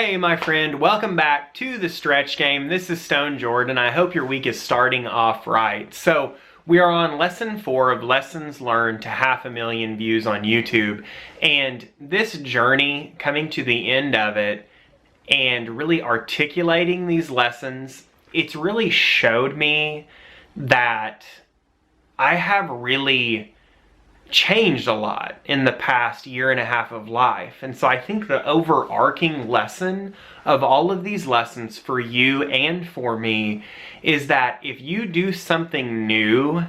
Hey my friend, welcome back to the Stretch Game. This is Stone Jordan. I hope your week is starting off right. So we are on lesson 4 of lessons learned to 500,000 views on YouTube. And this journey, coming to the end of it and really articulating these lessons, it's really showed me that I have really changed a lot in the past year and a half of life. And so I think the overarching lesson of all of these lessons for you and for me is that if you do something new,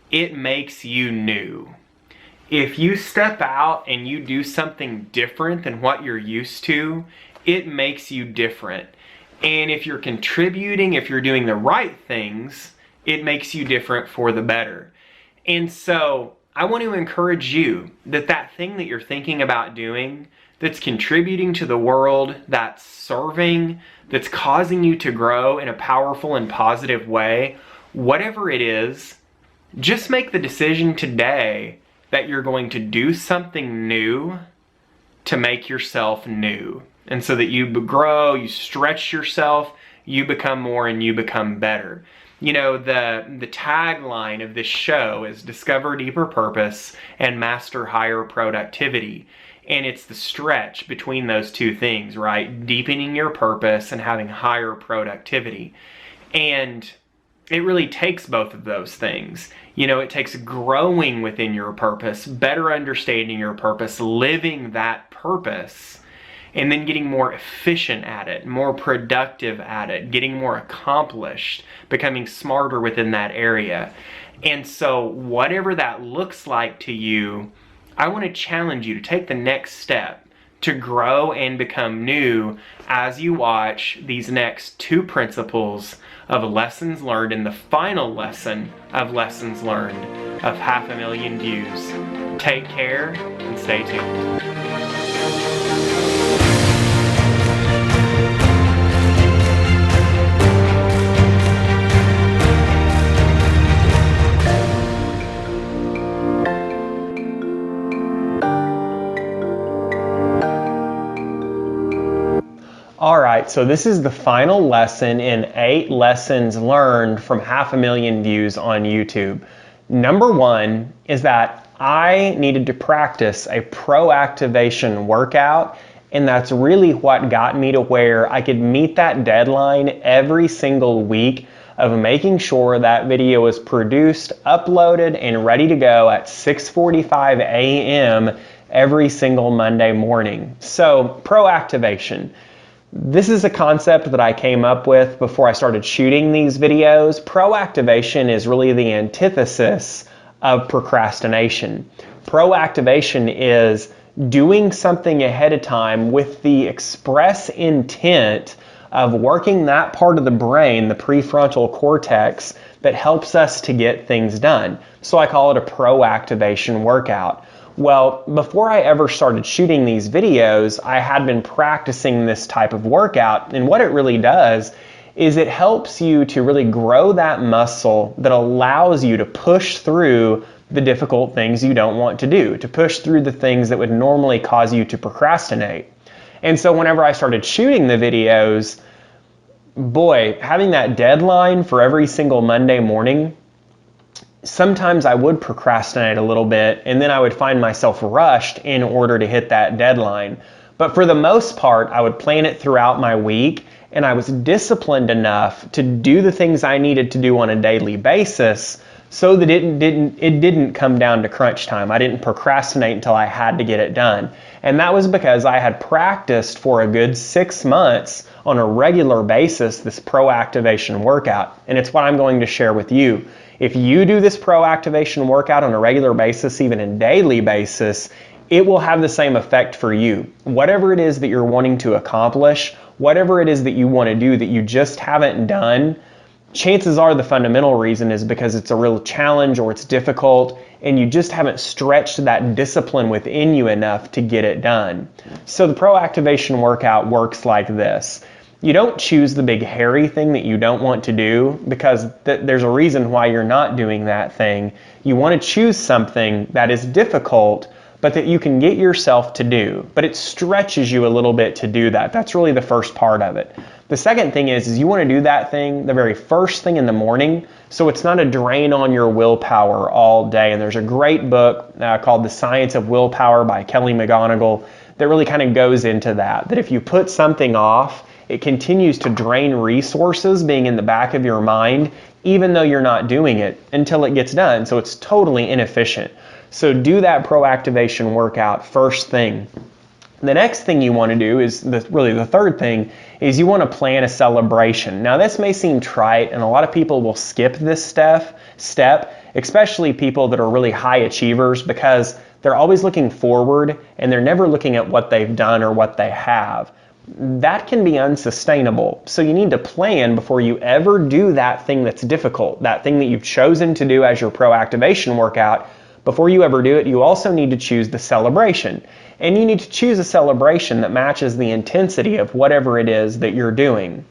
it makes you new. If you step out and you do something different than what you're used to, it makes you different. And if you're contributing, if you're doing the right things, it makes you different for the better. And so I want to encourage you that that thing that you're thinking about doing, that's contributing to the world, that's serving, that's causing you to grow in a powerful and positive way, whatever it is, just make the decision today that you're going to do something new to make yourself new. And so that you grow, you stretch yourself, you become more and you become better. You know, the tagline of this show is Discover Deeper Purpose and Master Higher Productivity. And it's the stretch between those two things, right? Deepening your purpose and having higher productivity. And it really takes both of those things. You know, it takes growing within your purpose, better understanding your purpose, living that purpose, and then getting more efficient at it, more productive at it, getting more accomplished, becoming smarter within that area. And so whatever that looks like to you, I want to challenge you to take the next step to grow and become new as you watch these next 2 principles of lessons learned in the final lesson of lessons learned of 500,000 views. Take care and stay tuned. Alright, so this is the final lesson in 8 lessons learned from 500,000 views on YouTube. Number 1 is that I needed to practice a pro-activation workout, and that's really what got me to where I could meet that deadline every single week of making sure that video was produced, uploaded, and ready to go at 6:45 a.m. every single Monday morning. So, pro-activation. This is a concept that I came up with before I started shooting these videos. Pro-activation is really the antithesis of procrastination. Pro-activation is doing something ahead of time with the express intent of working that part of the brain, the prefrontal cortex, that helps us to get things done. So I call it a pro-activation workout. Well, before I ever started shooting these videos, I had been practicing this type of workout, and what it really does is it helps you to really grow that muscle that allows you to push through the difficult things you don't want to do, to push through the things that would normally cause you to procrastinate. And so whenever I started shooting the videos, boy, having that deadline for every single Monday morning, sometimes I would procrastinate a little bit, and then I would find myself rushed in order to hit that deadline. But for the most part, I would plan it throughout my week, and I was disciplined enough to do the things I needed to do on a daily basis so that it didn't come down to crunch time. I didn't procrastinate until I had to get it done. And that was because I had practiced for a good 6 months on a regular basis this pro-activation workout, and it's what I'm going to share with you. If you do this pro-activation workout on a regular basis, even a daily basis, it will have the same effect for you. Whatever it is that you're wanting to accomplish, whatever it is that you want to do that you just haven't done, chances are the fundamental reason is because it's a real challenge or it's difficult and you just haven't stretched that discipline within you enough to get it done. So the pro-activation workout works like this. You don't choose the big hairy thing that you don't want to do because there's a reason why you're not doing that thing. You want to choose something that is difficult but that you can get yourself to do. But it stretches you a little bit to do that. That's really the first part of it. The second thing is you want to do that thing the very first thing in the morning, so it's not a drain on your willpower all day. And there's a great book called The Science of Willpower by Kelly McGonigal that really kind of goes into that if you put something off, it continues to drain resources being in the back of your mind, even though you're not doing it until it gets done. So it's totally inefficient. So do that proactivation workout first thing. The next thing you want to do is, really the third thing, is you want to plan a celebration. Now this may seem trite and a lot of people will skip this step, especially people that are really high achievers, because they're always looking forward and they're never looking at what they've done or what they have. That can be unsustainable. So you need to plan before you ever do that thing that's difficult, that thing that you've chosen to do as your proactivation workout. Before you ever do it, you also need to choose the celebration. And you need to choose a celebration that matches the intensity of whatever it is that you're doing.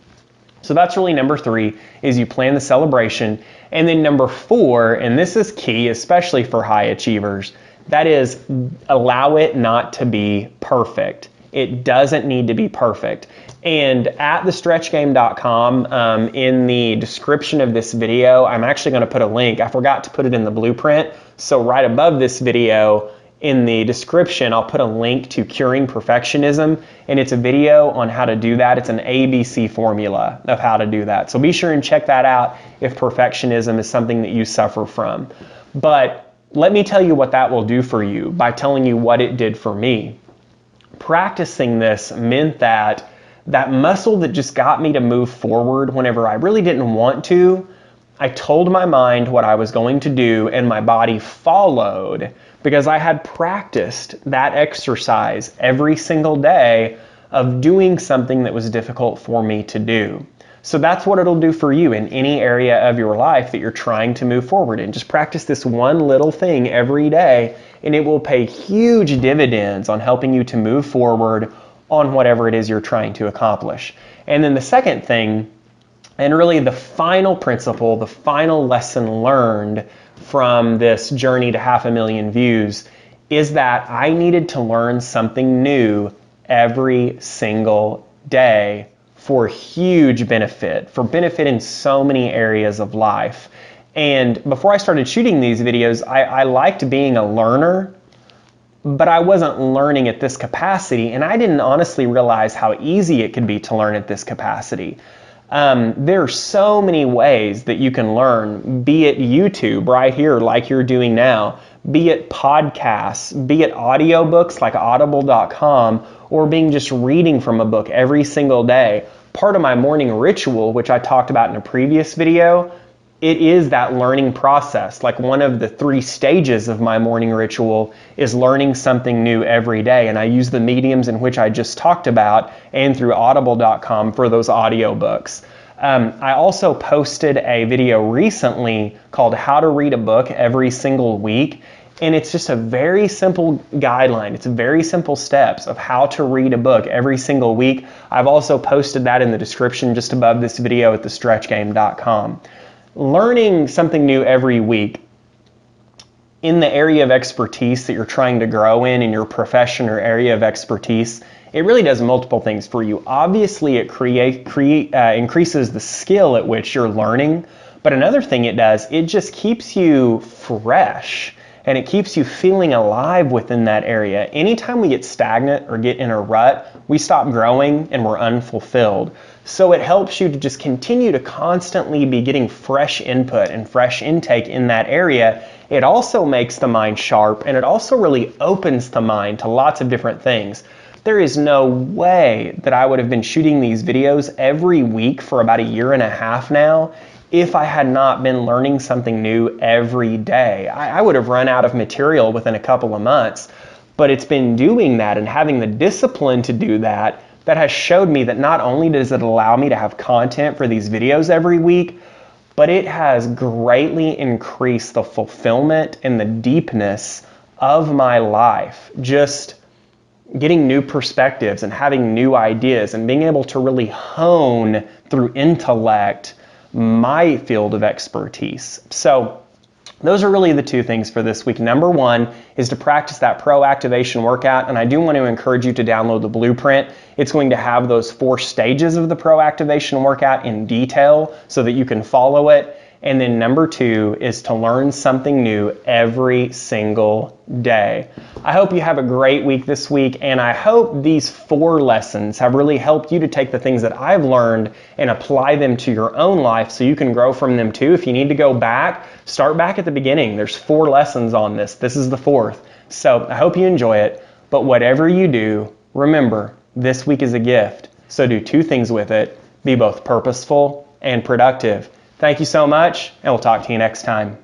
So that's really number 3, is you plan the celebration. And then number 4, and this is key, especially for high achievers, that is allow it not to be perfect. It doesn't need to be perfect. And at thestretchgame.com, in the description of this video, I'm actually going to put a link. I forgot to put it in the blueprint. So right above this video, in the description, I'll put a link to Curing Perfectionism, and it's a video on how to do that. It's an ABC formula of how to do that. So be sure and check that out if perfectionism is something that you suffer from. But let me tell you what that will do for you by telling you what it did for me. Practicing this meant that muscle that just got me to move forward whenever I really didn't want to, I told my mind what I was going to do and my body followed because I had practiced that exercise every single day of doing something that was difficult for me to do. So that's what it'll do for you in any area of your life that you're trying to move forward in. Just practice this one little thing every day and it will pay huge dividends on helping you to move forward on whatever it is you're trying to accomplish. And then the second thing, and really the final principle, the final lesson learned from this journey to 500,000 views, is that I needed to learn something new every single day for huge benefit, for benefit in so many areas of life. And before I started shooting these videos, I liked being a learner, but I wasn't learning at this capacity, and I didn't honestly realize how easy it could be to learn at this capacity. There are so many ways that you can learn, be it YouTube right here like you're doing now, be it podcasts, be it audiobooks like audible.com, or being just reading from a book every single day. Part of my morning ritual, which I talked about in a previous video, it is that learning process. Like one of the 3 stages of my morning ritual is learning something new every day. And I use the mediums in which I just talked about and through audible.com for those audiobooks. I also posted a video recently called How to Read a Book Every Single Week. And it's just a very simple guideline. It's very simple steps of how to read a book every single week. I've also posted that in the description just above this video at thestretchgame.com. Learning something new every week in the area of expertise that you're trying to grow in your profession or area of expertise, it really does multiple things for you. Obviously, it increases the skill at which you're learning, but another thing it does, it just keeps you fresh and it keeps you feeling alive within that area. Anytime we get stagnant or get in a rut, we stop growing and we're unfulfilled. So it helps you to just continue to constantly be getting fresh input and fresh intake in that area. It also makes the mind sharp, and it also really opens the mind to lots of different things. There is no way that I would have been shooting these videos every week for about 1.5 years now if I had not been learning something new every day. I would have run out of material within a couple of months, but it's been doing that and having the discipline to do that has showed me that not only does it allow me to have content for these videos every week, but it has greatly increased the fulfillment and the deepness of my life. Just getting new perspectives and having new ideas and being able to really hone through intellect my field of expertise. So Those are really the two things for this week. Number one is to practice that pro activation workout, and I do want to encourage you to download the blueprint. It's going to have those 4 stages of the pro activation workout in detail so that you can follow it. And then number 2 is to learn something new every single day. I hope you have a great week this week, and I hope these 4 lessons have really helped you to take the things that I've learned and apply them to your own life so you can grow from them too. If you need to go back, start back at the beginning. There's 4 lessons on this. This is the 4th. So I hope you enjoy it, but whatever you do, remember, this week is a gift. So do 2 things with it. Be both purposeful and productive. Thank you so much, and we'll talk to you next time.